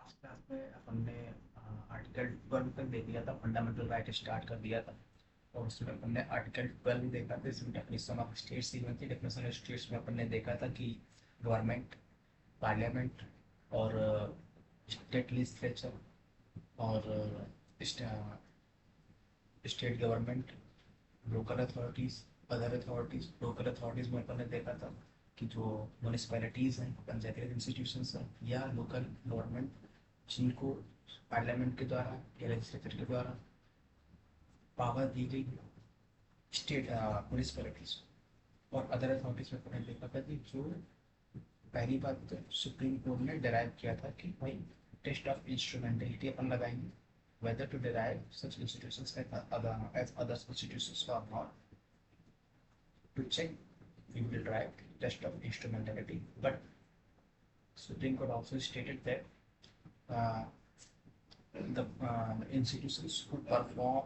Last class में अपन ने article 12 तक दे दिया था, फंडामेंटल राइट स्टार्ट कर दिया था। और उसमें अपन ने आर्टिकल 12 देखा था, इसमें डेफिनेशन ऑफ स्टेट्स दी हुई थी। डेफिनेशन ऑफ स्टेट्स में अपन ने देखा था कि गवर्नमेंट, पार्लियामेंट और स्टेट लेजिस्लेचर और state government, local authorities, other authorities. Local authorities में अपन ने देखा था कि जो म्यूनिसपैलिटीज हैं, पंचायती राज इंस्टीट्यूशंस हैं या लोकल गवर्नमेंट, जिनको पार्लियामेंट के द्वारा या लेजिस्लेचर के द्वारा पावर दी गई स्टेट म्यूनिसपैलिटीज और अदर अथॉरिटीज में अपन ने देखा था कि जो पहली बात तो सुप्रीम कोर्ट ने डिराइव किया था कि भाई टेस्ट ऑफ इंस्ट्रूमेंटेलिटी अपन लगाएंगे, whether to derive such institutions as other institutions or not. To check, we will derive test of instrumentality. But Supreme Court also stated that uh, the institutions who perform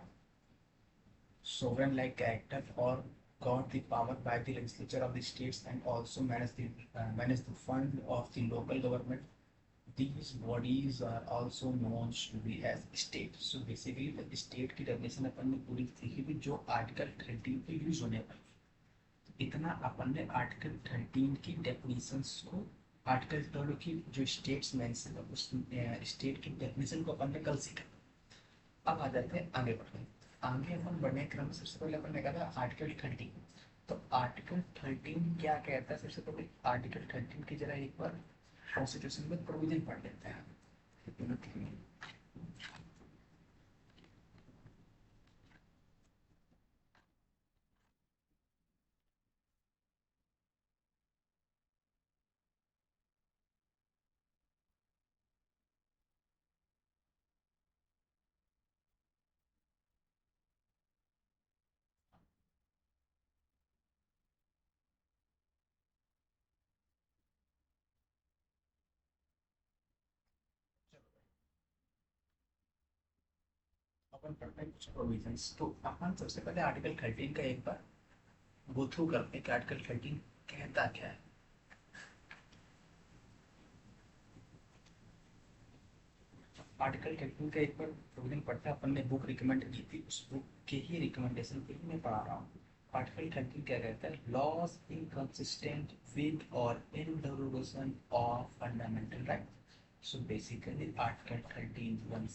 sovereign-like character or got the power by the legislature of the states and also manage the fund of the local government. These bodies are also known to be as state. So basically the state की definition अपन ने पूरी सीखी थी जो article 13 पे use होने वाली। इतना अपन ने आर्टिकल 13 की डेफिनेशंस को, आर्टिकल 12 की जो स्टेट्स मेंशन है उस स्टेट की डेफिनेशन को अपन ने कल सीखा। अब आ जाते हैं आगे बढ़ने। आगे अपन बढ़ने के क्रम सबसे पहले अपन ने कहा था आर्टिकल 13। तो आर्टिकल 13 क्या कहता है? सबसे पहले आर्टिकल 13 की जरा एक बार कॉन्स्टिट्यूशन में प्रोविजन पढ़ लेते हैं। अपन पढ़ते हैं कुछ प्रोविजंस। तो अपन सबसे पहले आर्टिकल 13 का एक बार गो थ्रू करते हैं कि आर्टिकल 13 कहता क्या है। आर्टिकल 13 का एक बार प्रोविजन पढ़ते हैं। अपन ने बुक रिकमेंड की थी, उस बुक के ही रिकमेंडेशन पे ही मैं पढ़ा रहा हूँ। आर्टिकल 13 क्या कहता है? लॉज इनकंसिस्टेंट विद और in derogation of fundamental right. So basically Article 13(1)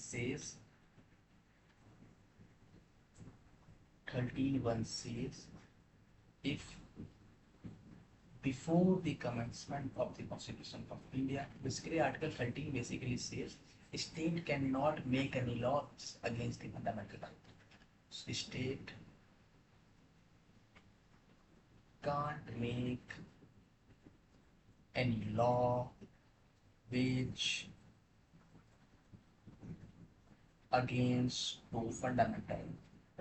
says if before the commencement of the Constitution of India, basically Article 13 basically says state cannot make any laws against the fundamental right. So state can't make any law which against to fundamental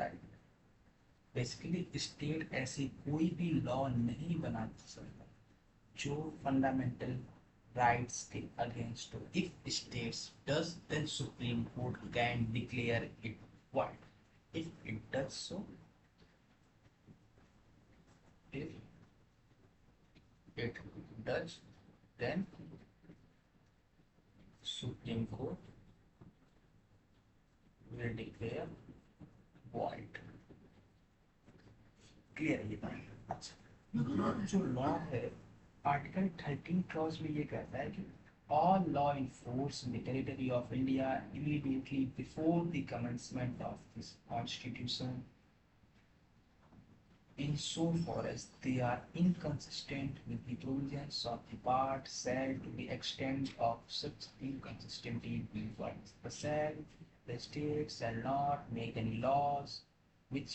right. Basically state ऐसी कोई भी law नहीं बना सकता जो fundamental rights के against हो। If states does then supreme court can declare it void. If it does so, if it does then supreme court will declare void. Clear है ये बात? अच्छा, जो लॉ है आर्टिकल 13 क्लॉज में ये कहता है कि all law enforced in the territory of India immediately before the commencement of this constitution, insofar as they are inconsistent with the provisions of the part, shall to the extent of such inconsistency be enforced. The state shall not make any laws which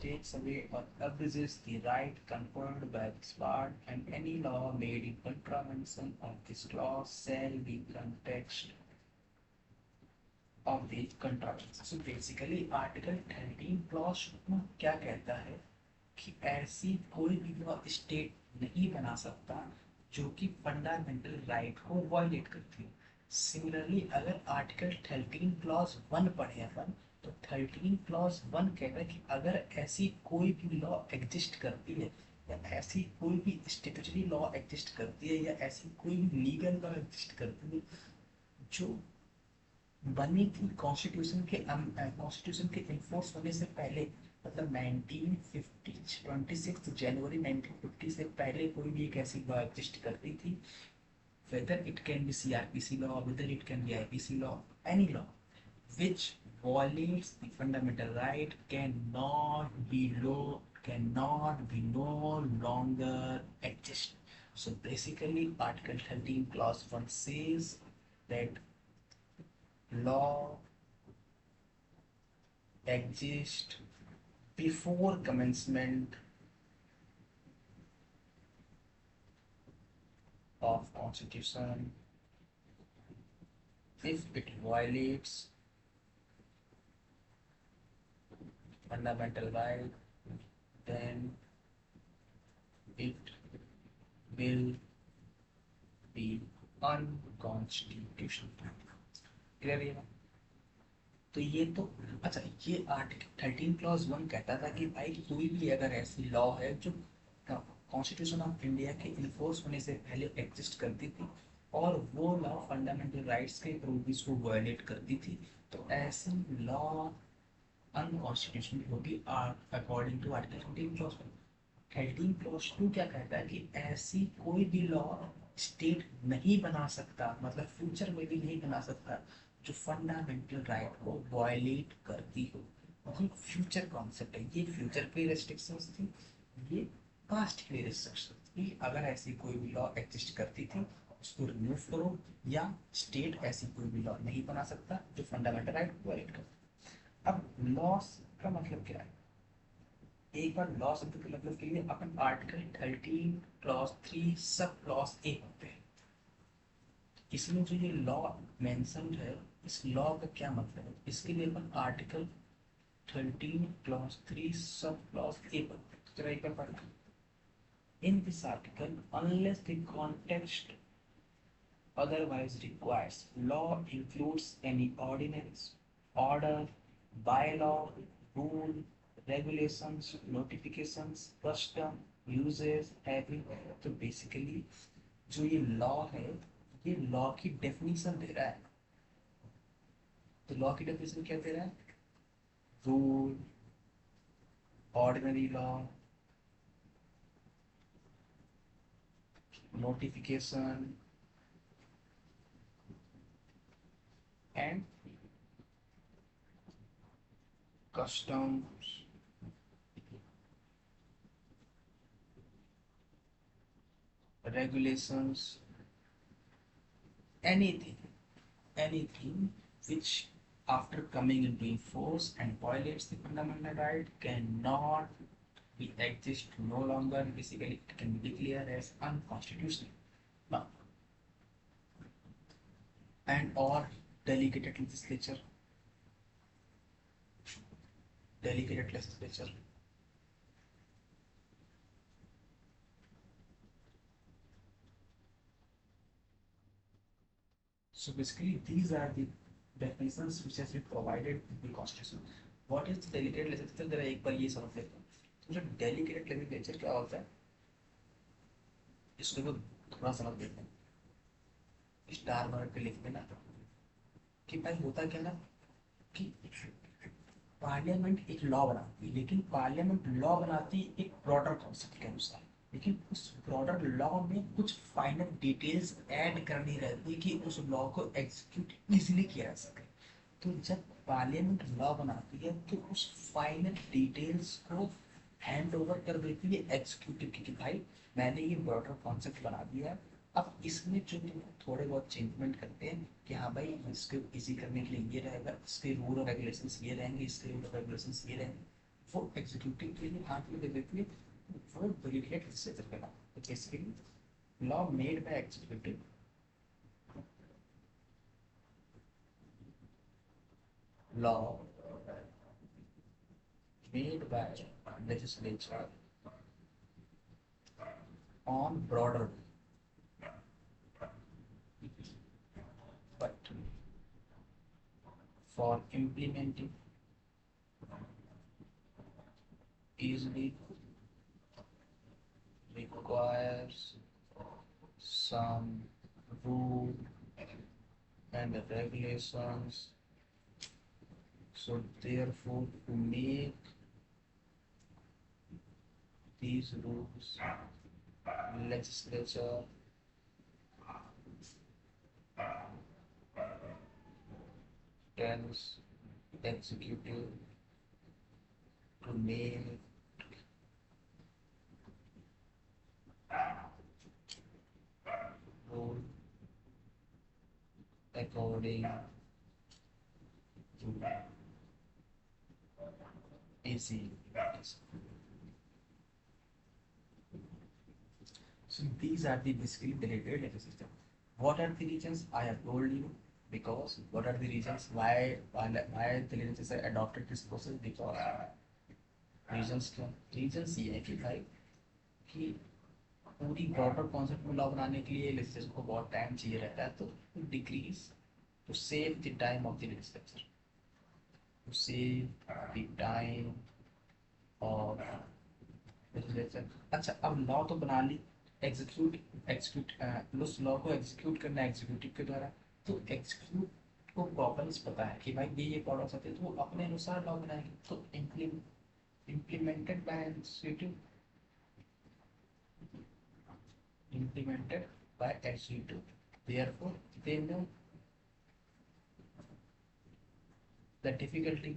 takes away or abuses the right conferred by this part, and any law made in contravention of this clause shall be context of the contravention. So basically Article 13 clause क्या कहता है कि ऐसी कोई भी law state नहीं बना सकता जो कि फंडामेंटल राइट को वायलेट करती हो। सिमिलरली अगर आर्टिकल 13 क्लॉज 1 पढ़े अपन, तो 13 क्लॉज 1 कहता है कि अगर ऐसी कोई भी लॉ एग्जिस्ट करती है या ऐसी कोई भी स्टेटरी लॉ एग्जिस्ट करती है या ऐसी कोई भी लीगल लॉ एग्जिस्ट करती है जो बनी थी कॉन्स्टिट्यूशन के इन्फोर्स होने से पहले, मतलब 1950 26 जनवरी 1950 से पहले कोई भी एक ऐसी लॉ एग्जिस्ट करती थी, whether it can be CRPC law, whether it can be IPC law, any law which violates the fundamental right cannot be no longer exist. So basically Article 13 clause 1 says that law exists before commencement of constitution if it violates fundamental right, then it will be unconstitutional. Clear है? तो ये तो अच्छा, ये article 13 clause 1 कहता था कि भाई कोई भी अगर ऐसी लॉ है जो कॉन्स्टिट्यूशन ऑफ इंडिया के इन्फोर्स होने से पहले एग्जिस्ट करती थी और वो लॉ फंडामेंटल राइट्स के प्रोविजंस को वायलेट करती थी, तो ऐसी लॉ अनकॉन्स्टिट्यूशनल होगी according to article 13 clause 1। 13 clause 2 क्या कहता है कि ऐसी कोई भी लॉ स्टेट नहीं बना सकता, मतलब फ्यूचर में भी नहीं बना सकता, जो फंडामेंटल राइट को वायलेट करती हो। ये फ्यूचर कॉन्सेप्ट है, ये फ्यूचर के रेस्ट्रिक्शंस थी, ये पास्ट के रेस्ट्रिक्शंस थी। अगर ऐसी कोई भी लॉ एग्जिस्ट करती थी उसको रिमूव करो, या स्टेट ऐसी कोई भी लॉ नहीं बना सकता जो फंडामेंटल राइट को वायलेट करता। अब लॉस का मतलब क्या है? एक बार लॉ शब्द के मतलब के लिए अपन article 13 clause 3 sub clause A पढ़ते हैं। इसमें जो ये लॉ मेंशन्ड है, इस लॉ का क्या मतलब है, इसके लिए अपन article 13 clause 3 sub clause A पढ़ते हैं। तो जरा एक बार पढ़ना। In this article unless the context otherwise requires, law includes any ordinance, order, bylaw, rule, regulations, notifications, custom, uses, habit। तो बेसिकली जो ये लॉ है, ये लॉ की डेफिनेशन दे रहा है। तो लॉ की डेफिनेशन क्या दे रहा है? Rule, ordinary law, notification and customs, regulations, anything which after coming into force and violates the fundamental right cannot be exist no longer, basically it can be declared as unconstitutional. Now, and or delegated legislature, delegated legislature. So basically these are the definitions which has been provided in the constitution. What is the delegated legislature? जरा एक बार ये समझ लेते हैं। तो जो delegated legislature क्या होता है, इसको भी थोड़ा समझ लेते हैं। स्टार मार्क पे लिख देना कि भाई होता क्या ना कि पार्लियामेंट एक लॉ बनाती है, लेकिन पार्लियामेंट लॉ बनाती है एक ब्रॉडर कॉन्सेप्ट के अनुसार, लेकिन उस ब्रॉडर लॉ में कुछ फाइनल डिटेल्स ऐड करनी रहती है कि उस लॉ को एग्जीक्यूट इजीली किया जा सके। तो जब पार्लियामेंट लॉ बनाती है तो उस फाइनल डिटेल्स को हैंड ओवर कर देती है एग्जीक्यूटिव की कि भाई मैंने ये ब्रॉडर कॉन्सेप्ट बना दिया है, अब इसमें जो थोड़े बहुत चेंजमेंट करते हैं कि हाँ भाई इसको इजी करने के लिए ये रहेगा, इसके रूल और रेगुलेशंस ये रहेंगे, इसके रूल और रेगुलेशंस ये रहेंगे, वो एग्जीक्यूटिव के लिए हाथ में दे देती है, वो डेलीगेट लेजिस्लेचर का। तो basically law made by executive, law made by legislature on broader, but for implementing easily requires some rule and the regulations. So therefore, to make these rules, legislature tells executive to make rule according to AC. So these are the basically delegated legislation. What are the reasons? I have told you, because what are the reasons why the legislature adopted this process? Because reasons क्यों? Reasons ये है कि भाई कि पूरी broader concept में law बनाने के लिए लेजिस्लेचर को बहुत टाइम चाहिए रहता है, तो decrees to save the time of the legislature, to save the time of legislature. अच्छा, अब लॉ तो बना ली, एग्जीक्यूट एग्जीक्यूट उस लॉ को एग्जीक्यूट करना है एग्जीक्यूटिव के द्वारा। तो एग्जीक्यूट को प्रॉब्लम्स पता है कि भाई ये प्रॉब्लम्स आते हैं, तो वो अपने अनुसार लॉ बनाएंगे। तो implemented by executive, implemented by executive, therefore they know the difficulty।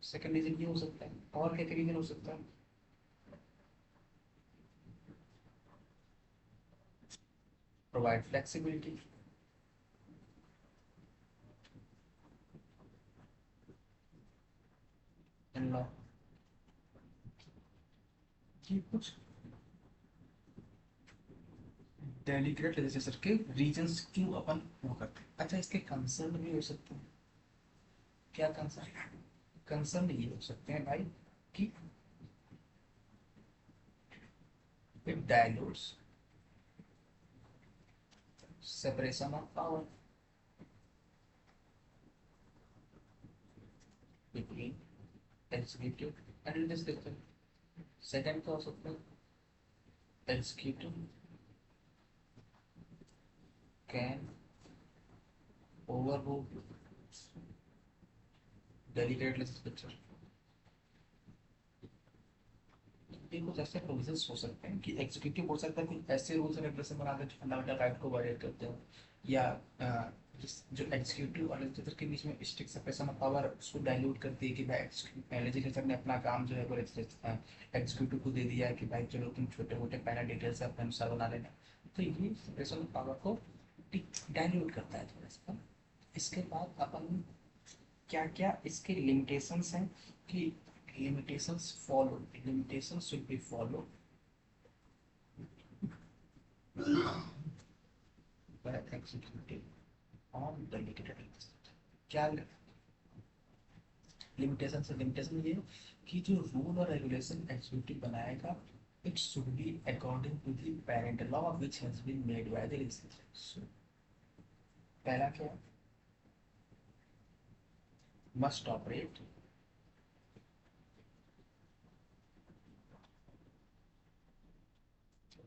Second reason ये हो सकता है, और क्या रीजन हो सकता है? Provide flexibility, in law. ये कुछ डेलीगेट लेजिस्लेचर के रीजंस क्यों अपन वो करते हैं। अच्छा, इसके कंसर्न भी हो सकते हैं। क्या कंसर्न? कंसर्न ये हो सकते हैं भाई कि it dilutes separation of power between executive and legislature। Second क्या हो सकता है? executive can overrule delegate legislature। ये कुछ ऐसे प्रोविजंस हो सकते हैं कि एग्जीक्यूटिव हो सकता है कुछ ऐसे रूल्स एंड रेगुलेशन बना दे जो फंडामेंटल राइट को वायलेट करते हो, या जो एग्जीक्यूटिव और लेजिस्लेचर के बीच में स्ट्रिक्ट सेपरेशन ऑफ पावर उसको डाइल्यूट करती है कि भाई लेजिस्लेचर ने अपना काम जो है वो एग्जीक्यूटिव को दे दिया है कि भाई चलो तुम छोटे मोटे पैनल डिटेल्स अपने अनुसार बना लेना। तो ये सेपरेशन ऑफ पावर को डाइल्यूट करता है थोड़ा सा। इसके बाद अपन क्या क्या इसके लिमिटेशंस हैं कि limitations follow, limitations should be followed by executive on delegated legislation। क्या लिमिटेशन से? लिमिटेशन ये कि जो रूल और रेगुलेशन एग्जीक्यूटिव बनाएगा it should be according to the parent law which has been made by the legislature। So, पहला क्या है? must operate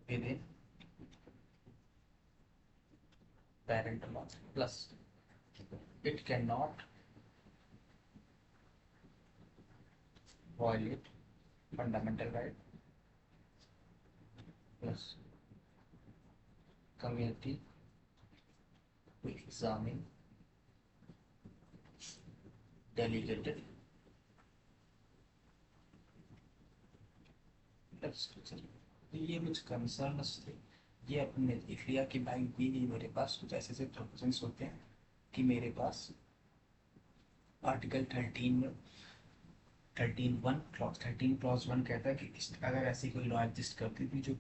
within parent law, plus it cannot violate fundamental right, plus community to examine delegated legislature। तो ये कुछ concerns थे, ये अपने देख लिया कि भाई ये मेरे पास कुछ ऐसे ऐसे प्रोविजंस होते हैं कि मेरे पास आर्टिकल 13 में 13 क्लॉज 1 कहता है कि अगर ऐसी कोई लॉ एग्जिस्ट करती थी जो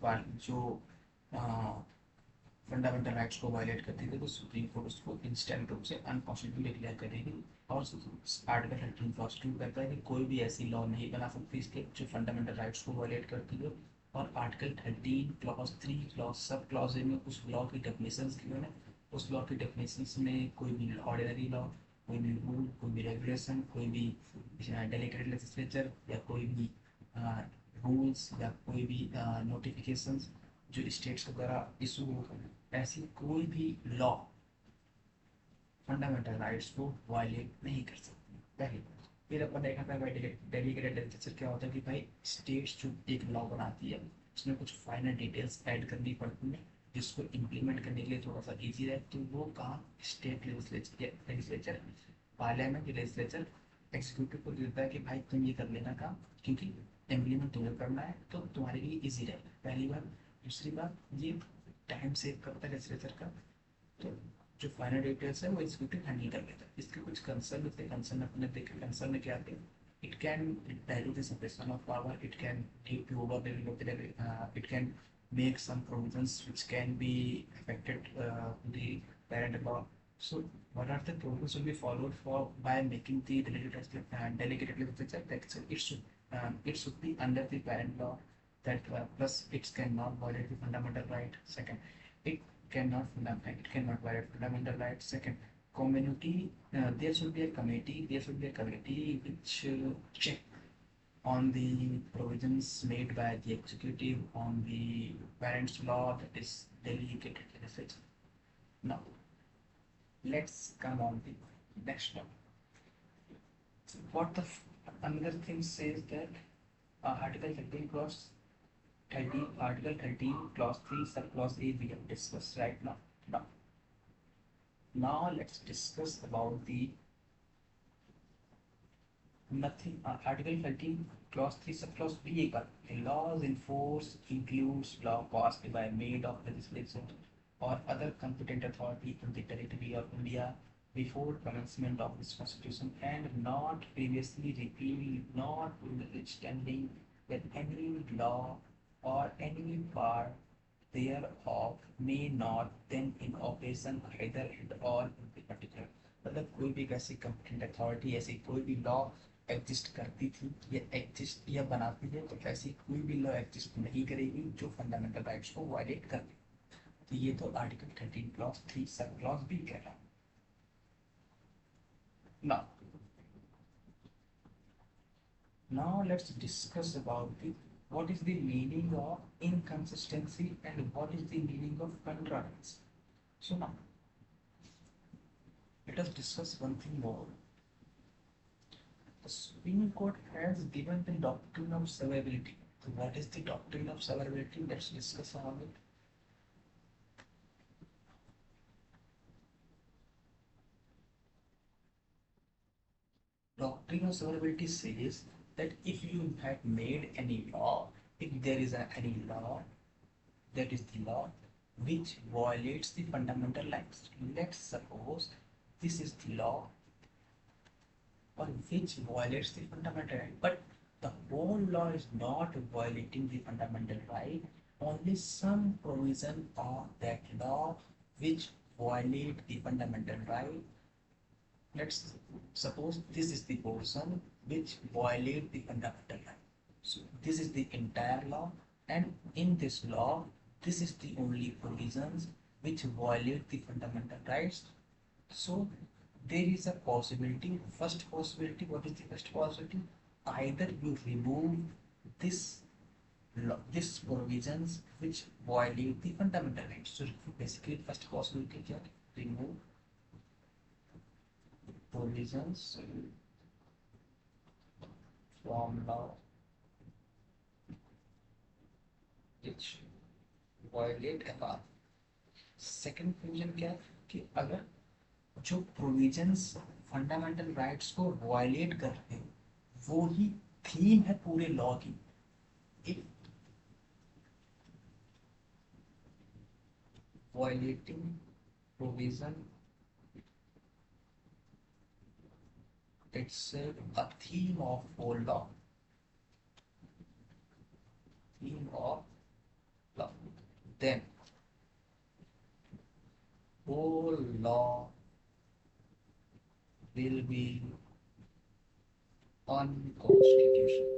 फंडामेंटल राइट्स को वायलेट करती थी, तो सुप्रीम कोर्ट उसको इंस्टेंट रूप से अनकॉन्स्टिट्यूशनल डिक्लेयर करेगी। और आर्टिकल 13 क्लॉज 2 कहता है कि कोई भी ऐसी लॉ नहीं बना सकती इसके जो फंडामेंटल राइट्स को वायलेट करती है। और article 13 clause 3 clause sub clause में उस लॉ की डेफिनेशंस की है। उस लॉ की डेफिनेशंस में कोई भी ऑर्डिनरी लॉ, कोई भी रूल, कोई भी रेगुलेशन, कोई भी डेलीगेटेड लेजिस्लेचर, या कोई भी रूल्स, या कोई भी नोटिफिकेशंस, जो स्टेट्स के द्वारा इशू हो, ऐसी कोई भी लॉ फंडामेंटल राइट्स को वायलेट नहीं कर सकती, पहली बात। फिर अपन देखा था भाई डेलीगेटेड लेजिस्लेचर क्या होता है कि भाई स्टेट्स जो एक लॉ बनाती है उसमें कुछ फाइनल डिटेल्स ऐड करनी पड़ती है जिसको इम्प्लीमेंट करने के लिए थोड़ा सा इजी रहे, तो वो काम state legislature parliament legislature executive को देता है कि भाई तुम ये कर लेना काम, क्योंकि इम्प्लीमेंट तुम्हें करना है तो तुम्हारे लिए इजी रहेगा, पहली बात। दूसरी बात, ये टाइम सेव करता है लेजिस्लेचर का, तो जो फाइनल डिटेल्स है वो एग्जीक्यूटिव हैंडल कर लेता है। इसके कुछ कंसर्न होते हैं, कंसर्न अपने देखे, कंसर्न में क्या आते हैं, it can dilute the separation of power, it can lead to overdealing of the, it can make some provisions which can be affected the parent law. So what are the provisions will be followed for by making the delegated legislature that it should be under the parent law, that plus it cannot violate the fundamental right. Second, it cannot violate fundamental rights. Second, community, there should be a committee which check on the provisions made by the executive on the parents law, that is delegated legislation. Now let's come on the next one. What the another thing says that article 13 clause 13, article 13 clause 3 sub clause a we have discussed right now. Now let's discuss about the nothing. Article 13 clause 3 subclause b एक बार, laws in force includes law passed by made of legislation or other competent authority in the territory of India before commencement of this constitution and not previously repealed, not notwithstanding that any law or any part thereof may not then in operation either and all in the particular। मतलब कोई भी ऐसी competent authority, ऐसी कोई भी law exist करती थी या एग्जिस्ट या बनाती है, तो ऐसी कोई भी लॉ एग्जिस्ट नहीं करेगी जो फंडामेंटल राइट्स को वायलेट कर दे। तो ये तो आर्टिकल 13 क्लॉज 3 सब क्लॉज भी कह रहा है ना। Now let's discuss about the what is the meaning of inconsistency and what is the meaning of contrariance. So now let us discuss one thing more. The Supreme Court has given the doctrine of severability. So what is the doctrine of severability? Let's discuss on it. Doctrine of severability says that if you have made any law, if there is any law, that is the law which violates the fundamental rights. Let's suppose this is the law or which violates the fundamental right, but the whole law is not violating the fundamental right, only some provision of that law which violate the fundamental right. Let's suppose this is the portion which violate the fundamental right. So this is the entire law, and in this law this is the only provisions which violate the fundamental rights. So there is a possibility, first possibility, what is the first possibility? Either you remove this this provisions which violate the fundamental rights. So basically first possibility क्या, remove provisions from law which violate FR. Second provision क्या है कि अगर जो provisions fundamental rights को violet कर रहे हैं वो ही थीम है पूरे लॉ की, if violating provision it's a theme of whole law, theme of law, then whole law will be unconstitutional.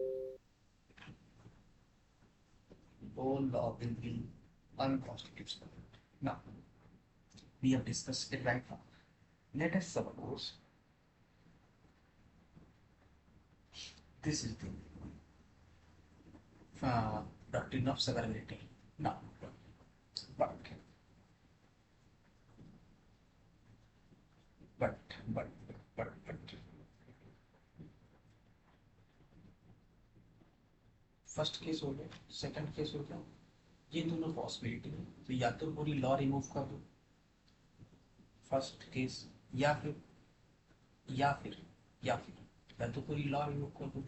Whole law will be unconstitutional. Now, we have discussed it right now. Let us suppose this is the doctrine of severability. Now, first case हो गया, second case हो गया, ये दोनों possibility है। तो या तो पूरी लॉ रिमूव कर दो, फर्स्ट केस, या फिर या फिर या फिर या तो पूरी लॉ रिमूव कर दो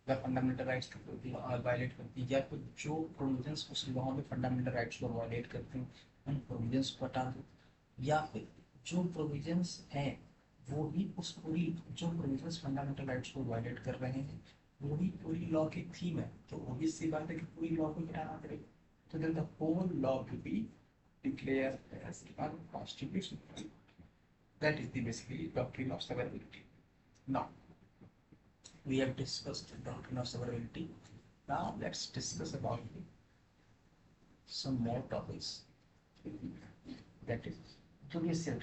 अगर फंडामेंटल राइट्स वायलेट करती है, या फिर जो प्रोविजंस उस लॉ में फंडामेंटल राइट्स को वायलेट करते हैं उन प्रोविजंस को हटा दो, या फिर जो प्रोविजंस हैं वो भी उस पूरी, जो प्रोविजंस फंडामेंटल राइट्स को वायलेट कर रहे हैं वो भी पूरी लॉ की थीम है, तो ऑब्वियस सी बात है कि पूरी लॉ को हटाना पड़ेगा, तो then the whole law will be declared as unconstitutional. That is the basically doctrine of severability. Now we have discussed the doctrine of severability. Now let's discuss about some more topics. That is judicial.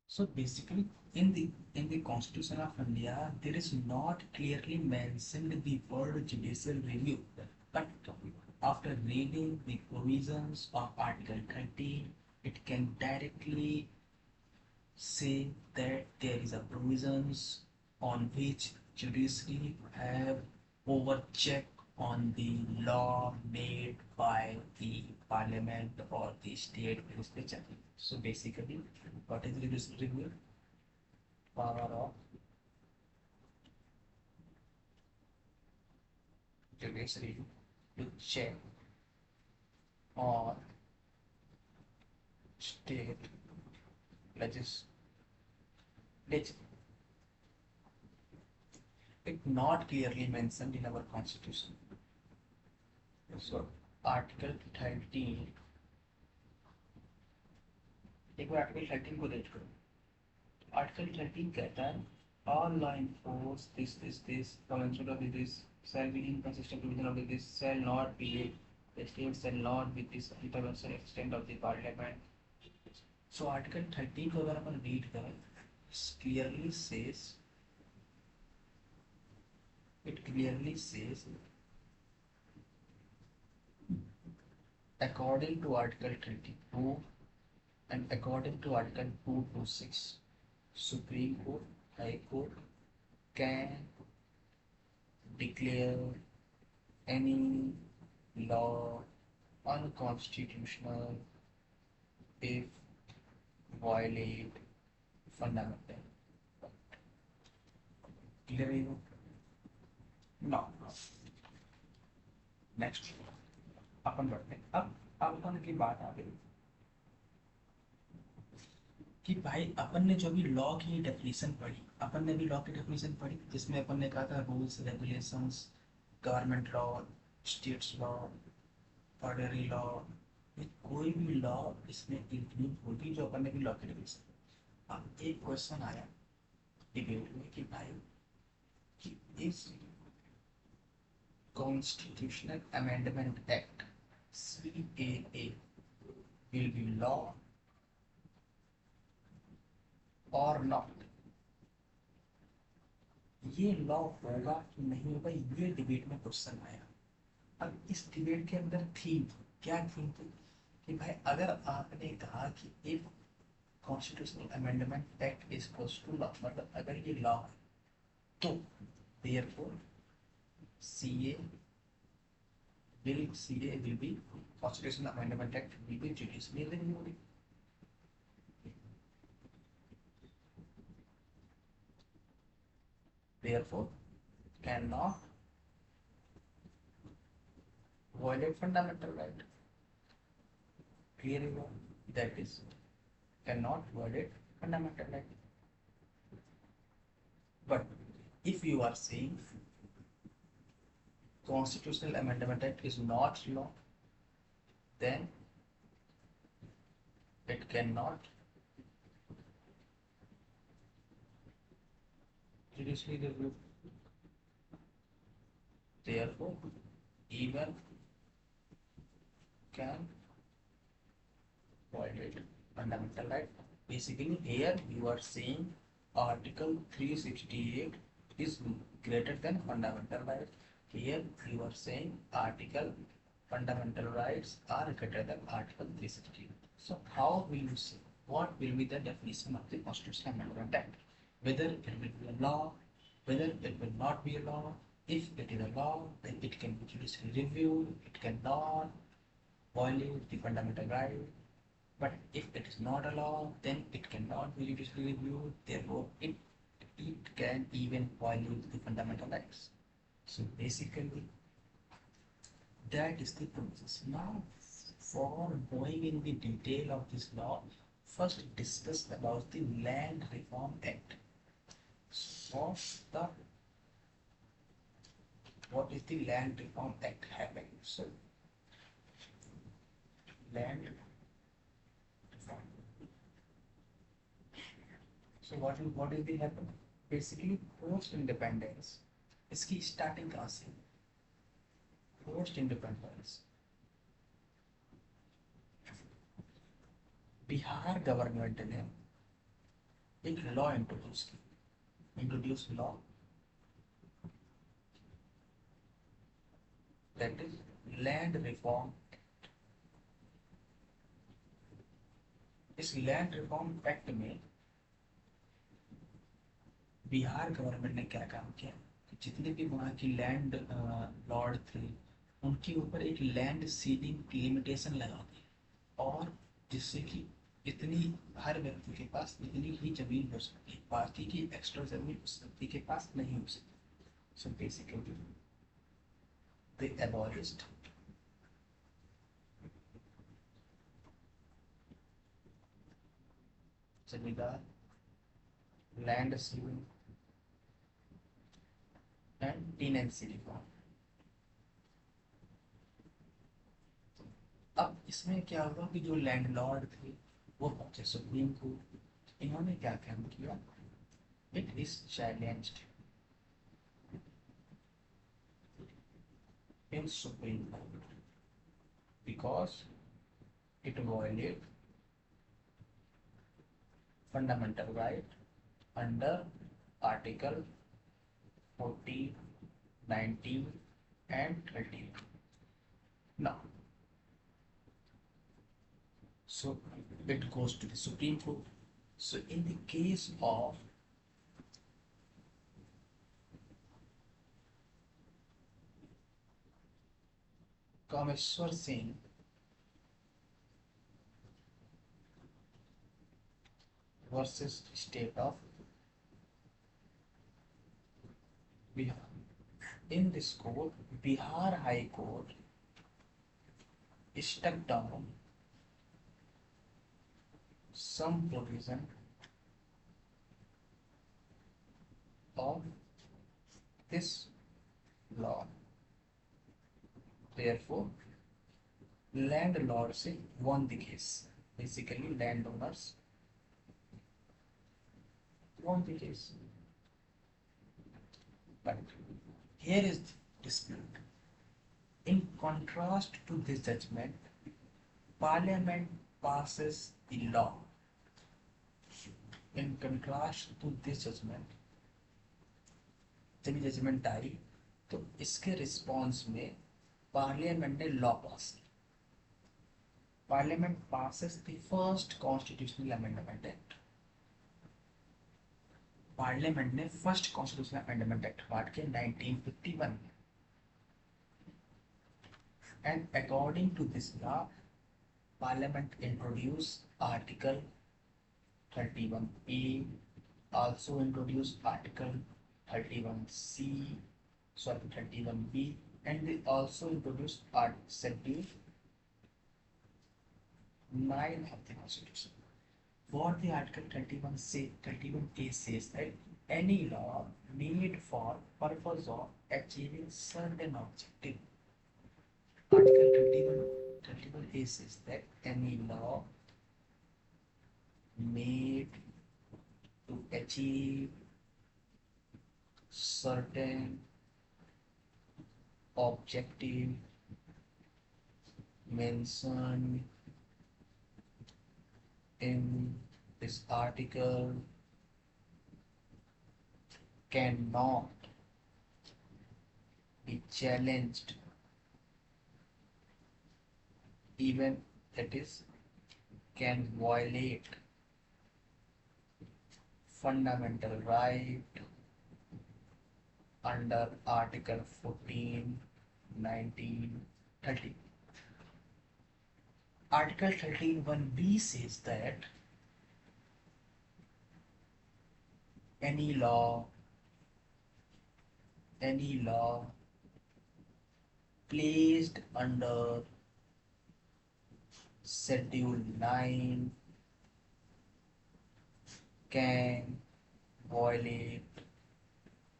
So basically, in the Constitution of India, there is not clearly mentioned the word judicial review. But after reading the provisions of Article 30, it can directly say that there is a provisions on which judiciary have overcheck on the law made by the parliament or the state legislature. So basically, what is judicial review? Power of judiciary to check on state legislature. It not clearly mentioned in our constitution. So Article 13, एक बार article 13 को देख करो। Article 13 कहता है all law enforced this commensurate with this shall be inconsistent provision of this shall not be, the state shall not be this intervention extent of the parliament. So article 13 को अगर अपन read करें, clearly says, it clearly says according to article 22 and according to article 226, Supreme Court, High Court can declare any law unconstitutional if violate fundamental. Clear है? Now, next अपन बढ़ते हैं। अब अपन की बात आ गई कि भाई अपन ने जो भी लॉ की डेफिनेशन पढ़ी, अपन ने भी लॉ की डेफिनेशन पढ़ी जिसमें अपन ने कहा था rules, regulations, government law, states law, ordinary law, कोई भी लॉ इसमें इंक्लूड होगी जो अपन ने भी लॉ की डेफिनेशन। अब एक क्वेश्चन आया डिबेट में कि भाई कि इस constitutional amendment act CAA will be law और नॉट, ये लॉ होगा कि नहीं होगा, ये डिबेट में क्वेश्चन आया। अब इस डिबेट के अंदर थीम क्या थीम थी कि भाई अगर आपने कहा कि एक constitutional amendment act is equals to law, मतलब अगर ये लॉ है तो therefore CA will be constitutional amendment act will be judicially reviewed. Therefore, cannot violate fundamental right. Clear enough? That is, cannot violate fundamental right. But if you are saying constitutional amendment act is not law, then it cannot judicially review. Therefore, even can violate fundamental right. Basically, here you are saying Article 368 is greater than fundamental right. Here you are saying Article fundamental rights are greater than Article 368. So how will you say? what will be the definition of the Constitutional Amendment Act? Whether it will be a law, whether it will not be a law. If it is a law, then it can be judicially reviewed, it cannot violate the fundamental right. But if it is not a law, then it cannot be judicially reviewed, therefore it can even violate the fundamental rights. So basically, that is the process. Now, for going in the detail of this law, first discuss about the Land Reform Act. So the what is the Land Reform Act having? So land reform. So what is the happen? Basically post independence. इसकी starting कहाँ से? Post independence Bihar government ने एक law introduce law that is land reform. इस land reform act में Bihar government ने क्या काम किया कि जितने भी वहाँ की लैंड लॉर्ड थे उनके ऊपर एक लैंड सीलिंग लिमिटेशन लगा दी, और जिससे कि इतनी हर व्यक्ति के पास इतनी ही जमीन हो सकती है, बाकी की एक्स्ट्रा जमीन उस व्यक्ति के पास नहीं हो सकती। सो बेसिकली दे abolished जमींदार land ceiling and tenancy reform. अब इसमें क्या हुआ कि जो लैंडलॉर्ड थे वो पहुंचे सुप्रीम कोर्ट। इन्होंने क्या काम किया? It is challenged in supreme court because it violate fundamental right under article 14, 19 and 30. Now, so it goes to the Supreme Court. So in the case of Kameshwar Singh versus state of Bihar. In this court, Bihar High Court struck down some provision of this law. Therefore, landlords won the case. Basically, landowners won the case. But here is the dispute. In contrast to this judgment, Parliament passes the law. In contrast to this judgment, जब judgment आई तो इसके response में parliament ने law pass किया। Parliament passes the first constitutional amendment act. Parliament ने first constitutional amendment act pass किया 1951 में, and according to this law parliament introduce article 31A, also introduced article 31C, 31B, and they also introduced schedule 9 of the constitution. What the article 31A says that any law made for purpose of achieving certain objective. Article 31A says that any law made to achieve certain objective mentioned in this article cannot be challenged, even that is can violate fundamental right under Article 14, 19, 30. Article 13 1b says that any law, any law placed under Schedule 9 can violate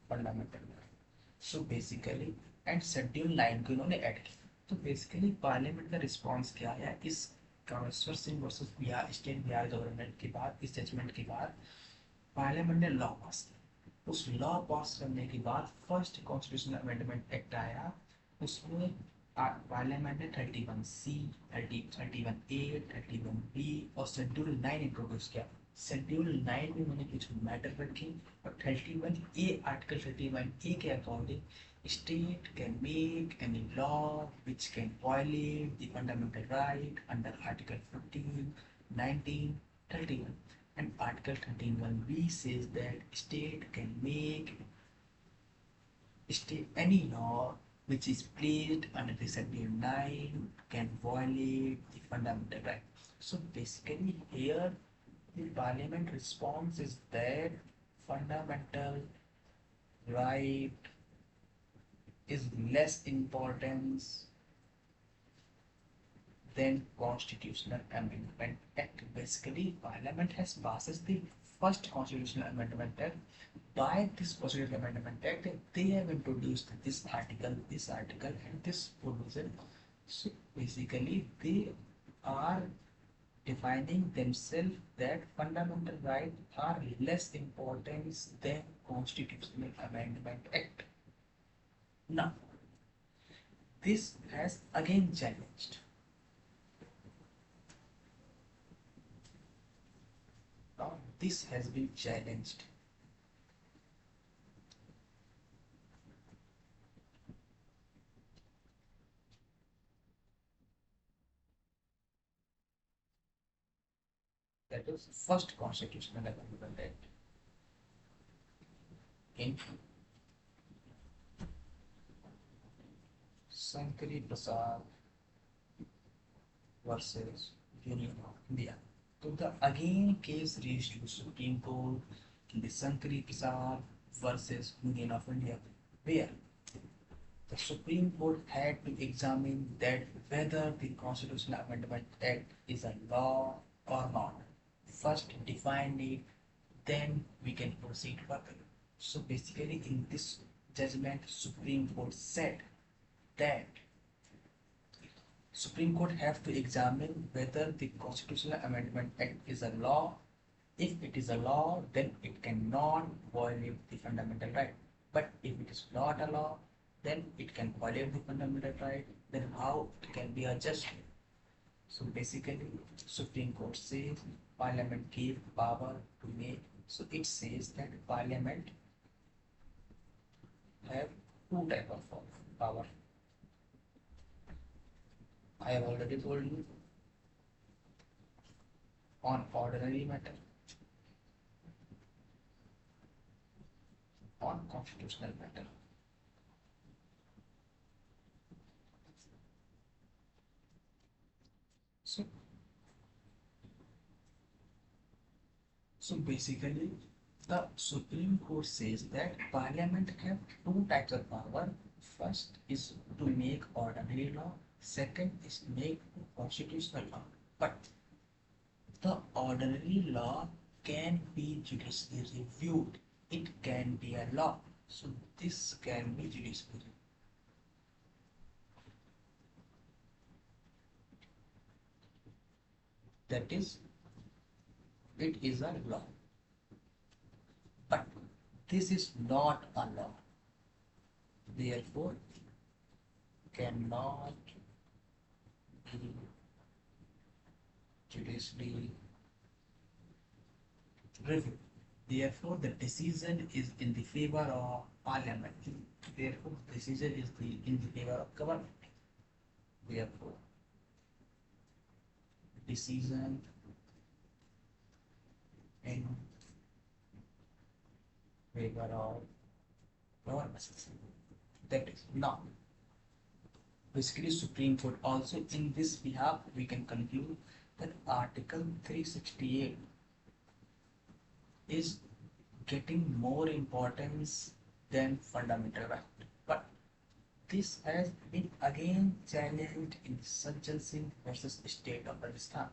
fundamental right. So basically, and schedule 9 को इन्होंने add किया, तो basically parliament का response क्या आया इस Kameshwar Singh versus Bihar state Bihar government के बाद, इस जजमेंट के बाद पार्लियामेंट ने लॉ पास किया। उस लॉ पास करने के बाद फर्स्ट कॉन्स्टिट्यूशनल अमेंडमेंट एक्ट आया, उसमें पार्लियामेंट ने 31C, 31A, 31B और शेड्यूल 9 इंट्रोड्यूस किया। शेड्यूल 9 में उन्होंने कुछ मैटर रखे और 31A, आर्टिकल 31A के according state can make any law which can violate the fundamental right under article 15, 19, 31. And Article 13(1)(b) says that state can make any law which is placed under the Schedule 9 can violate the fundamental right. So basically here the parliament response is that fundamental right is less importance than Constitutional Amendment Act. Basically, Parliament has passes the first Constitutional Amendment Act. By this Constitutional Amendment Act, they have introduced this article, and this provision. So basically, they are defining themselves that fundamental rights are less important than Constitutional Amendment Act. Now, this has again challenged. Now, this has been challenged. That is first constitutional amendment act in Sankari Prasad versus Union of India. So the again case reached to Supreme Court in the Sankari Prasad versus Union of India, where the Supreme Court had to examine that whether the Constitutional Amendment Act is a law or not. First define it, then we can proceed further. So basically in this judgment, Supreme Court said that Supreme Court have to examine whether the Constitutional Amendment Act is a law. If it is a law, then it cannot violate the fundamental right. But if it is not a law, then it can violate the fundamental right. Then how it can be adjusted? So basically, Supreme Court says Parliament gave power to make. So it says that Parliament have two type of power. I have already told you on ordinary matter, on constitutional matter. So basically, the Supreme Court says that Parliament have two types of power. First is to make ordinary law. Second is make constitutional law. But the ordinary law can be judicially reviewed. It can be a law. So this can be judicially reviewed. That is, it is a law. But this is not a law. Therefore, cannot be judicially reviewed. Therefore, the decision is in the favor of Parliament. Therefore, decision is in the favor of government. Therefore, decision in waiver of lower buses. That is now basically Supreme Court. Also in this we can conclude that Article 368 is getting more importance than fundamental right. But this has been again challenged in Sajjan Singh versus State of Rajasthan.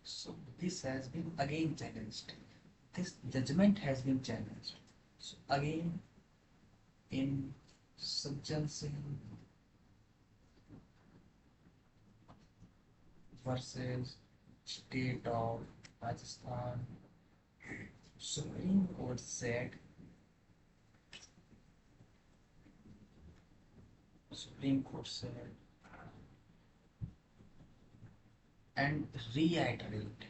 So this has been again challenged. This judgment has been challenged. So again in Sajjan Singh versus State of Rajasthan, Supreme Court said Supreme Court said and reiterate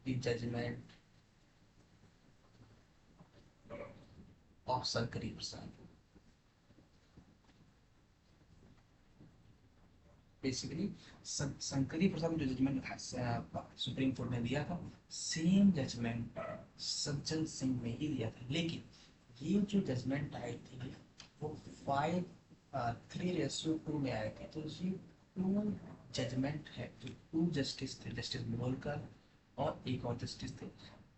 the judgment of Sankari Prasad. Basically Shankari Prasad जो judgment supreme court ने दिया था same judgement Sajjan Singh ने ही दिया था, लेकिन ये जो जजमेंट आई थी वो 5-3:2 में आए थे। तो ये टू जजमेंट है, जो टू जस्टिस थे, जस्टिस मुगलकर और एक और जस्टिस थे,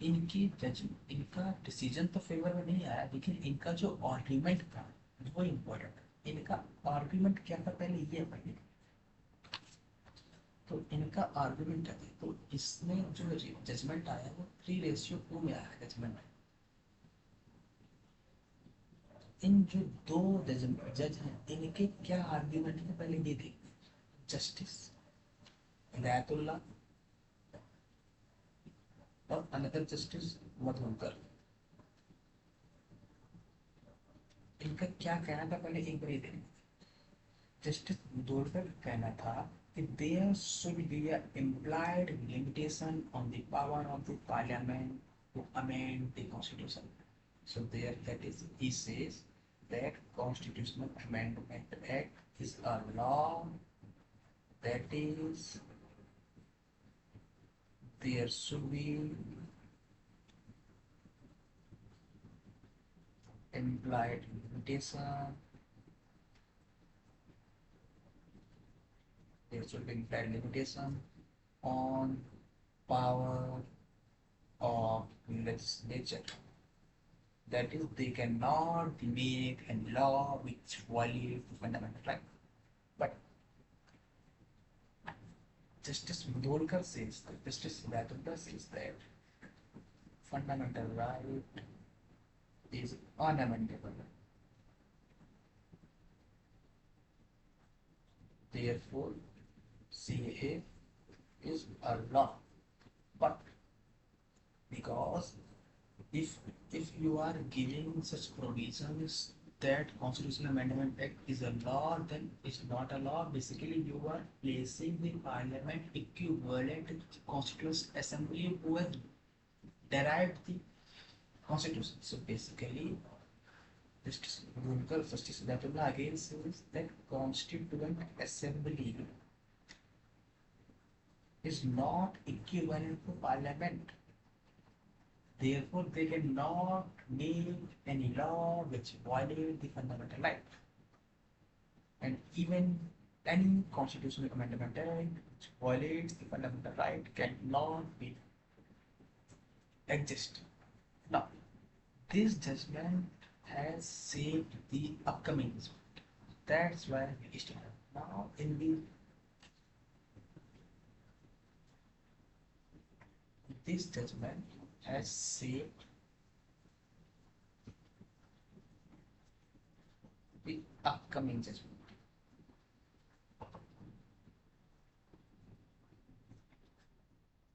इनका डिसीजन तो फेवर में नहीं आया, लेकिन इनका जो आर्ग्यूमेंट था वो इम्पोर्टेंट। इनका आर्ग्यूमेंट क्या था पहले ये पढ़िए। तो इनका आर्गुमेंट है, तो इसमें जो जजमेंट आया वो 3:2 में आया जजमेंट। इन जो दो जज हैं इनके क्या आर्ग्यूमेंट है पहले ये देख। जस्टिस हिदायतुल्लाह और अनदर जस्टिस मधुकर, इनका क्या कहना था पहले एक बार ये देख। जस्टिस मुदोलकर का कहना था कि there should be an implied limitation on the power of the parliament to amend the constitution. So there that is, he says that Constitutional Amendment Act is a law, that is there should be implied limitation, there should be implied limitation on power of legislature. That is, they cannot make a law which violates the fundamental right. But Justice Mudolkar says that, Justice Hidayatullah says that fundamental right is unamendable. Therefore, CAA is a law. But because if you are giving such provisions that Constitutional Amendment Act is a law, then it's not a law. Basically, you are placing the parliament equivalent to the Constitutional Assembly who has derived the Constitution. So basically, Justice Gulkar, Justice Hidayatullah again says that Constituent Assembly is not equivalent to Parliament. Therefore, they cannot make any law which violates the fundamental right. And even any constitutional amendment which violates the fundamental right cannot be exist. Now, this judgment has saved the upcoming judgment. That's why we started. Now, in this judgment has saved the upcoming judgment.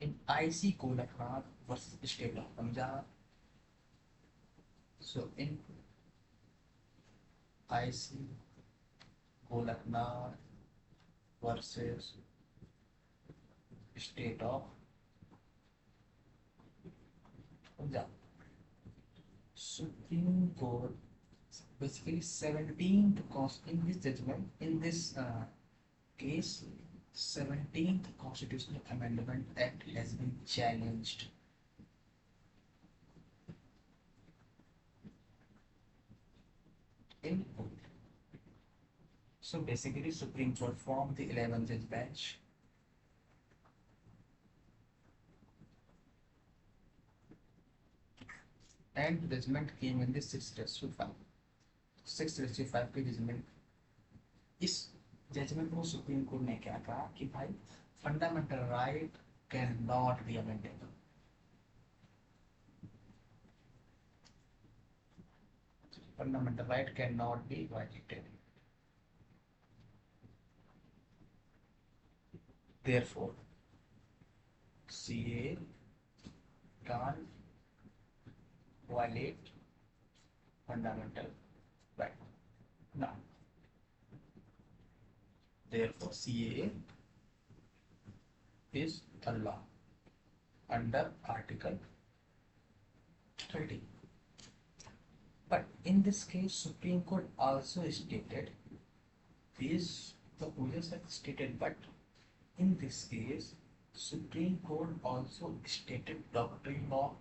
In IC Golaknath versus State of Punjab. So in IC Golaknath versus State of Punjab, Supreme Court basically 17th in this judgment, in this case 17th Constitutional Amendment Act has been challenged. In So basically, Supreme Court formed the 11th judge bench and judgment came in the 6/5. 6/5 की judgement, इस judgement में supreme court ने क्या कहा कि भाई fundamental right can not be amended. Fundamental right cannot be violated. Therefore, CA can't violate fundamental right. Now, therefore, CA is a law under Article 30. But in this case, Supreme Court also stated these proposals are stated, but in this case, Supreme Court also stated doctrine of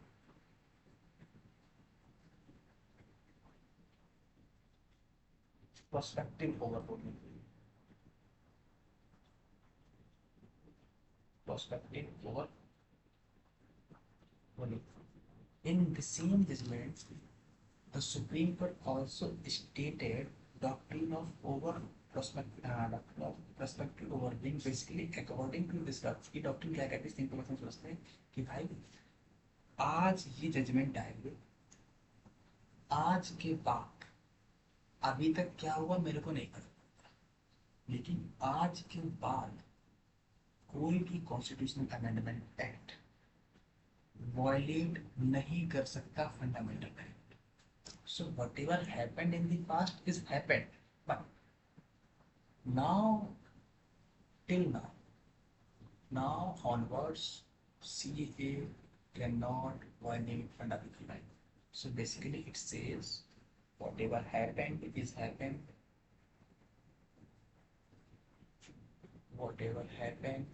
prospective overruling. Prospective overruling. In the same judgment, the Supreme Court also stated doctrine of prospective overruling. Basically, according to this doctrine क्या कहती है, simple मतलब समझते हैं कि भाई आज ये जजमेंट आएगी, आज के बाद अभी तक क्या हुआ मेरे को नहीं पता, लेकिन आज के बाद कोई भी कॉन्स्टिट्यूशनल अमेंडमेंट एक्ट वायलेट नहीं कर सकता fundamental right. So whatever happened in the past is happened, but now, till now onwards, CA cannot violate fundamental right. So basically, it says whatever happened is happened. Whatever happened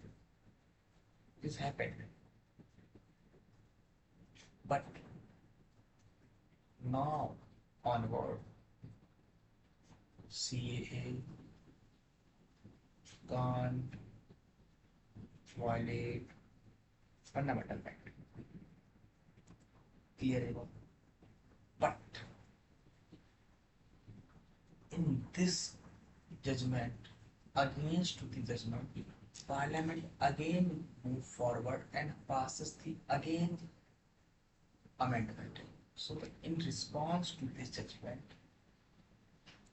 is happened. But now onward, CAA can't violate fundamental right. Clear enough? But in this judgment, against the judgment, Parliament again move forward and passes the again amendment. So in response to this judgment,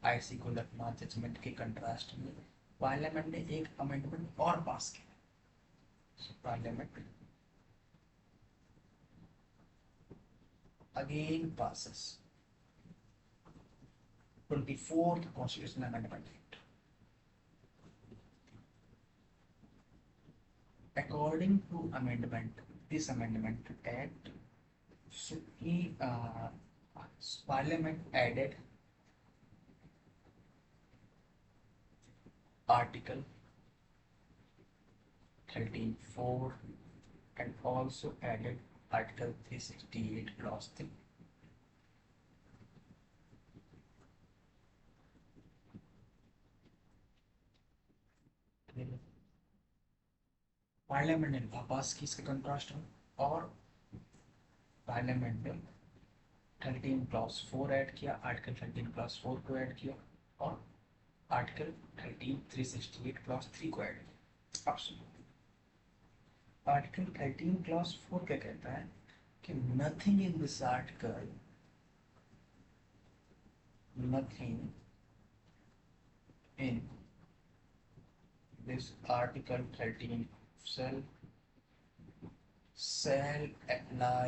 IC को Lucknow judgement के contrast में parliament ने एक amendment और पास किया. Parliament again passes 24th Constitutional Amendment Act. According to this amendment act, Parliament added Article 13(4) and also added Article 368 Clause 3. Parliament ने वापस की इसका कंट्रास्ट में, और पार्लियामेंट ने 13 clause 4 ऐड किया, आर्टिकल 13 clause 4 को ऐड किया, और आर्टिकल 368 Clause 3 को ऐड किया. आर्टिकल 13 clause 4 क्या कहता है कि nothing in this article, nothing in this article 13 shall apply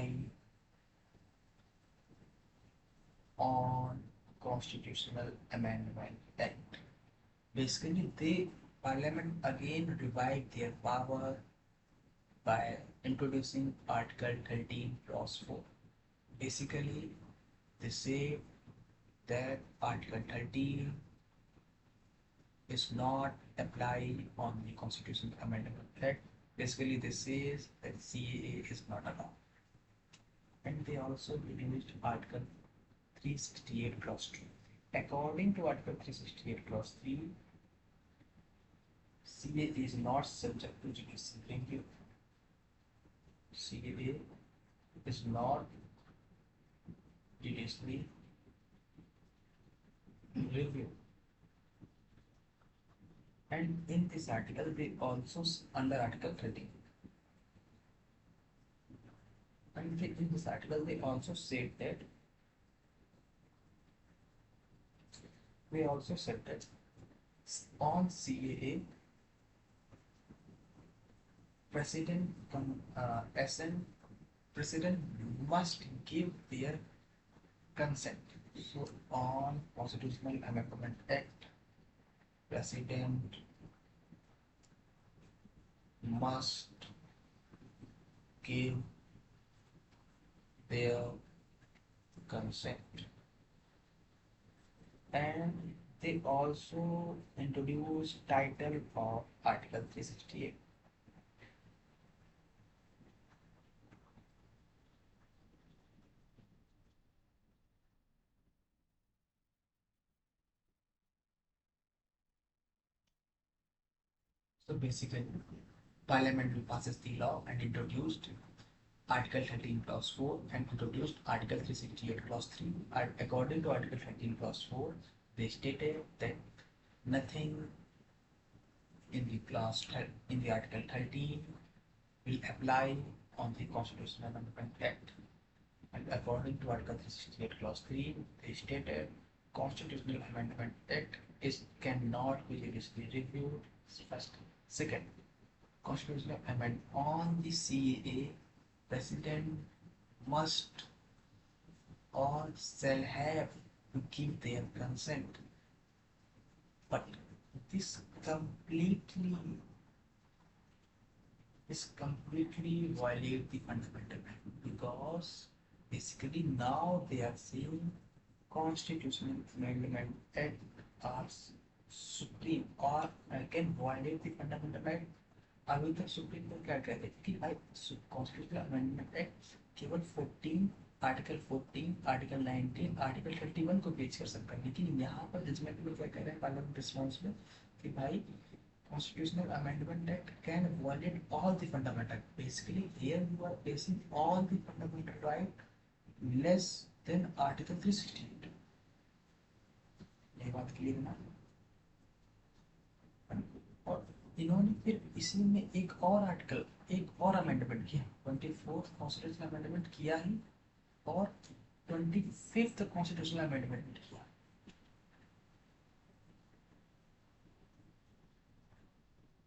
on Constitutional Amendment Act. Basically, the Parliament again revived their power by introducing Article 13 Clause 4. Basically, they say that Article 13 is not apply on the Constitutional Amendment Act. Basically, this is that CAA is not allowed. And they also reduced Article 368 Clause 2. According to Article 368 Clause 3, CAA is not subject to judicial review. CAA is not judicially reviewed. And in this article, they also under Article 13. And in this article, they also said that on CAA, president must give their consent. So on Constitutional Amendment Act, president must give their consent. And they also introduced title of Article 368. So basically, Parliament will passes the law and introduced Article 13 Clause 4 and introduced Article 368 Clause 3. According to Article 13 Clause 4, they stated that nothing in the Article 13 will apply on the Constitutional Amendment Act. And according to Article 368 Clause 3, they stated Constitutional Amendment Act cannot be judicially reviewed. First. Second, Constitutional Amendment on the CAA, President must or shall have to give their consent. But this completely violate the fundamental right, because basically now they are saying Constitutional Amendment Act are supreme और can violate the fundamental right. अभी तक supreme court क्या कहते हैं कि भाई constitutional amendment act केवल 14 article 14 article 19 article 31 को पेश कर सकता है, लेकिन यहाँ पर जजमेंट में क्या कह रहे हैं पार्लियामेंट रिस्पॉन्स में कि भाई Constitutional Amendment Act can violate all the fundamental. Basically, here you are placing all the fundamental right less than Article 368. ये बात क्लियर ना? और इन्होंने फिर इसी में एक और अमेंडमेंट किया, 24th कॉन्स्टिट्यूशनल अमेंडमेंट किया ही और 25th कॉन्स्टिट्यूशनल अमेंडमेंट किया।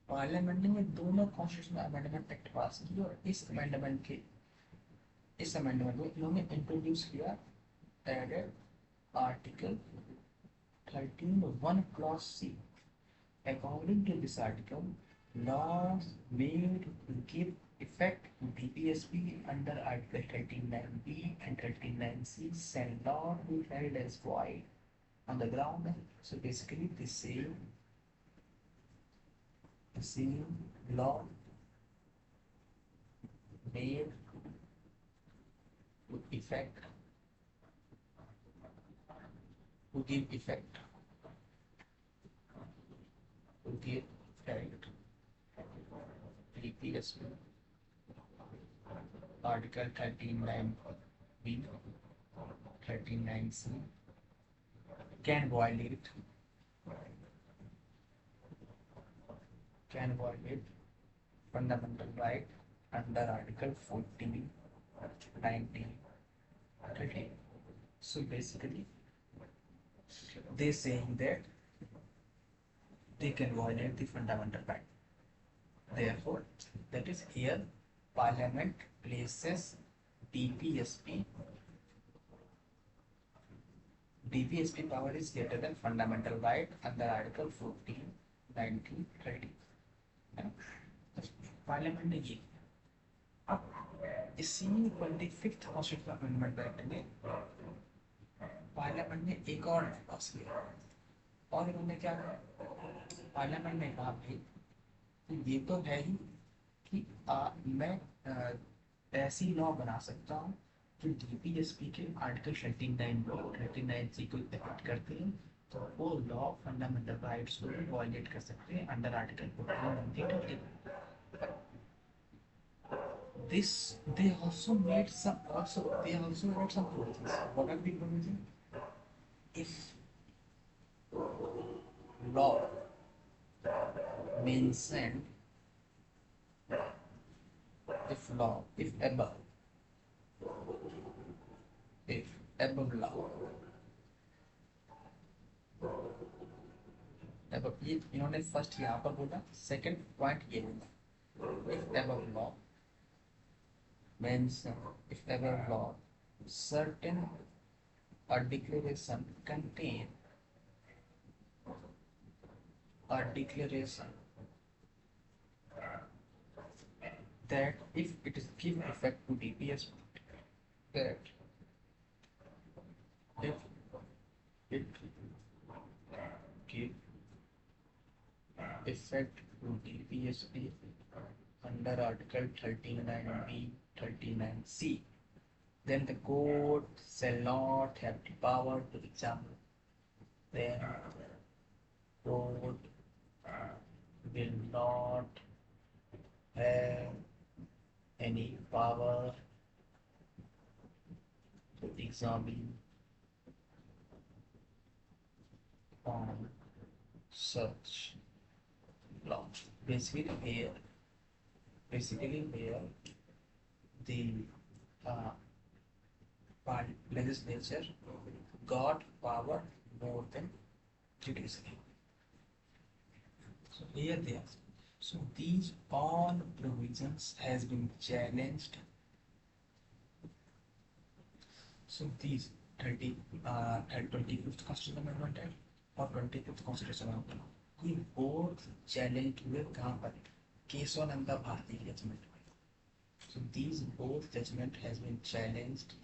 पार्लियामेंट ने दोनों कॉन्स्टिट्यूशनल अमेंडमेंट एक्ट पास की और इस अमेंडमेंट में इन्होंने इंट्रोड्यूस किया added article 13(1) clause C. According to this article, laws made to give effect to DPSP under Article 39B and 39C shall not be held as void on the ground. So basically, the same law made to effect to give effect DPSP Article 39B 39C can violate fundamental right under Article 14, 19, 30. So basically, they saying that they can violate the fundamental right. Therefore, that is here Parliament places DPSP power is greater than fundamental right under Article 14, 19, 30. Parliament ने ये अब इसी 25th constitutional amendment act में parliament ने एक और पास किया और इन्होंने क्या कहा पार्लियामेंट ने कहा भाई कि ये तो है ही कि मैं ऐसी लॉ बना सकता हूँ जो डीपीएसपी के आर्टिकल 39 सी को इफेक्ट करते हैं, तो वो लॉ फंडामेंटल राइट्स को भी वॉयलेट कर सकते हैं under article 41 this they also made some also they also made some provisions. What are the provisions? If law mentioned if above law above ये इन्होंने फर्स्ट यहाँ पर बोला, सेकंड पॉइंट ये बोला if above law mentioned if above law certain a declaration contain a declaration that if it is give effect to DPS, that if it give effect to DPSP under Article 39B, 39C, then the court shall not have the power to examine. Then court will not have any power to examine on such law. Basically where the legislature got power more than judiciary. So here they are. So these all provisions has been challenged. So these 25th Constitutional Amendment है और 25th Constitutional Amendment, ये both challenged हुए कहाँ पर? केशवानंदा भारती के judgement में. So these both judgment has been challenged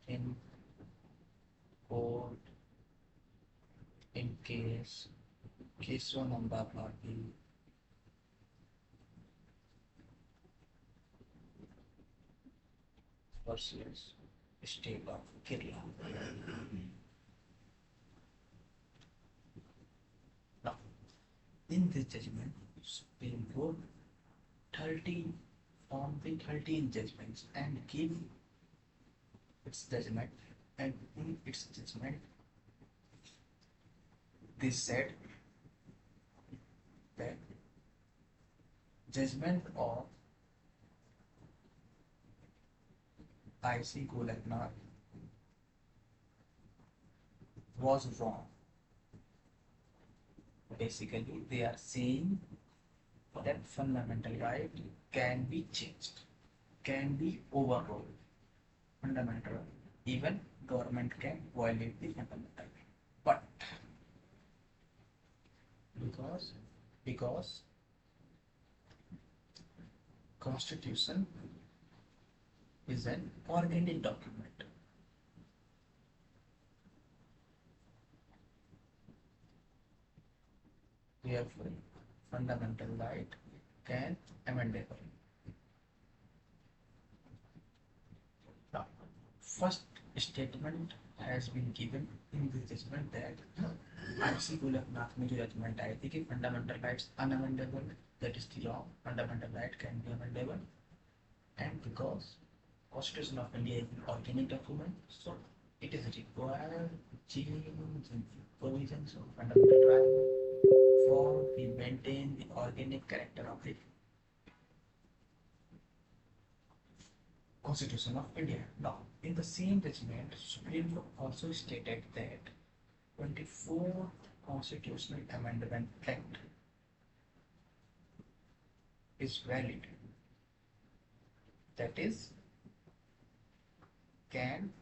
in court in case Keswananda Bharti versus state of Kerala. Now, in this judgment, Supreme Court 13 formed the 13 judgments and gave its judgment, and in its judgment they said that judgment of IC Golaknath was wrong. Basically, they are saying that fundamental right can be changed, can be overruled. Fundamental, even government can violate the fundamental right. But because Constitution is an organic document, therefore fundamental right can amendable. Now, first statement has been given in the judgment that IC Golaknath में जो judgment आई थी कि fundamental rights unamendable, that is the law, fundamental right can be amendable, and because Constitution of India is an organic document, so it is required change in provisions of fundamental right for we maintain the organic character of the Constitution of India. Now, in the same judgment, Supreme Court also stated that 24th Constitutional Amendment Act is valid. That is, can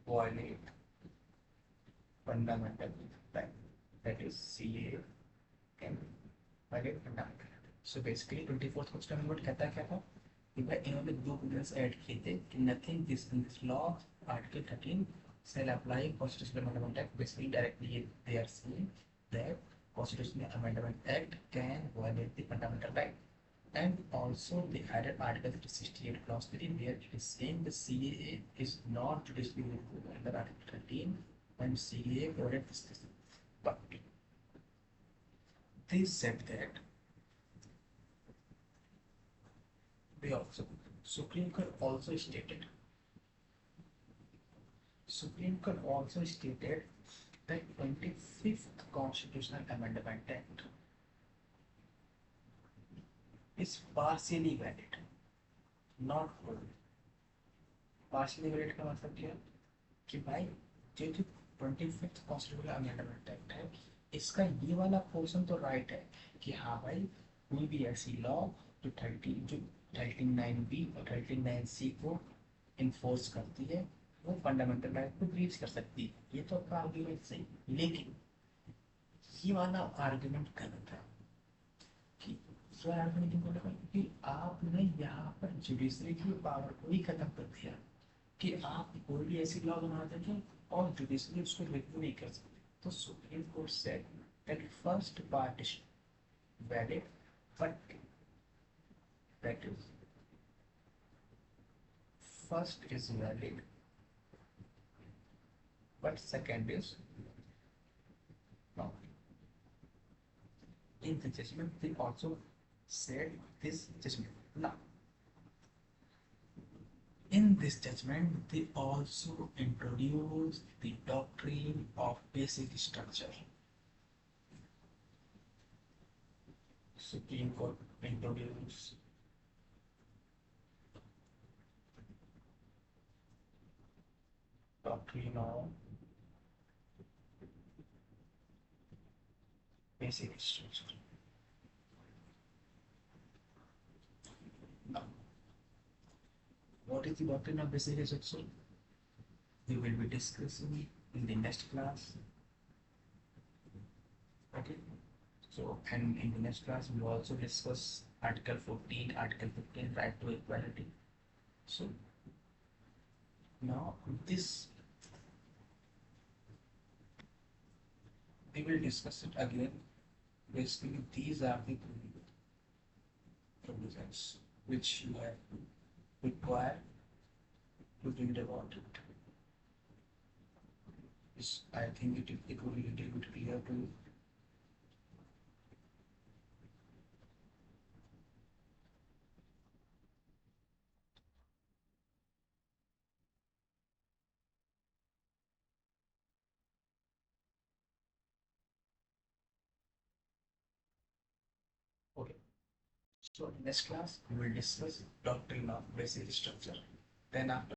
violate fundamental right. That is, CA can violate fundamental right. So basically, 24th Constitutional Amendment कहता क्या था कि भाई इन्होंने दो provisions add किए थे कि nothing this in this law article 13 shall apply constitutional amendment act. Basically directly they are saying that constitutional amendment act can violate the fundamental right. And also they added article 68 clause 3 where it is saying the CAA is not judicially reviewable under article 13 and CAA prohibits this. But they said that they also Supreme Court also stated Supreme Court also stated that 25th Constitutional Amendment Act is partially valid, not full. Partially valid का मतलब क्या कि भाई जो 25th Constitutional Amendment Act है इसका ये वाला पोर्शन तो राइट है कि हाँ भाई कोई भी ऐसी लॉ जो 39B और 39C को इन्फोर्स करती है वो फंडामेंटल राइट को ब्रीच कर सकती है। ये तो आपका आर्ग्यूमेंट सही, लेकिन ये वाला आर्ग्यूमेंट गलत है कि दूसरा आर्ग्यूमेंट क्यों गलत है क्योंकि आपने यहाँ पर जुडिशरी की पावर को ही खत्म कर दिया कि आप कोई भी ऐसी लॉ बना देंगे और जुडिशरी उसको रिव्यू नहीं कर सकते। तो supreme court said that first part is valid but that is first is valid but second is not. In the judgment, they also said this judgment. Now, in this judgment, they also introduced the doctrine of basic structure. Supreme Court introduced doctrine of basic structure. Now, what is the doctrine of basic structure? We will be discussing in the next class. Okay. So, and in the next class, we will also discuss Article 14, Article 15, right to equality. So, now this we will discuss it again. Basically, these are the provisions which you have required to read about it. I think it will be a little bit clear to you. Okay. So next class we will discuss doctrine of basic structure. Then after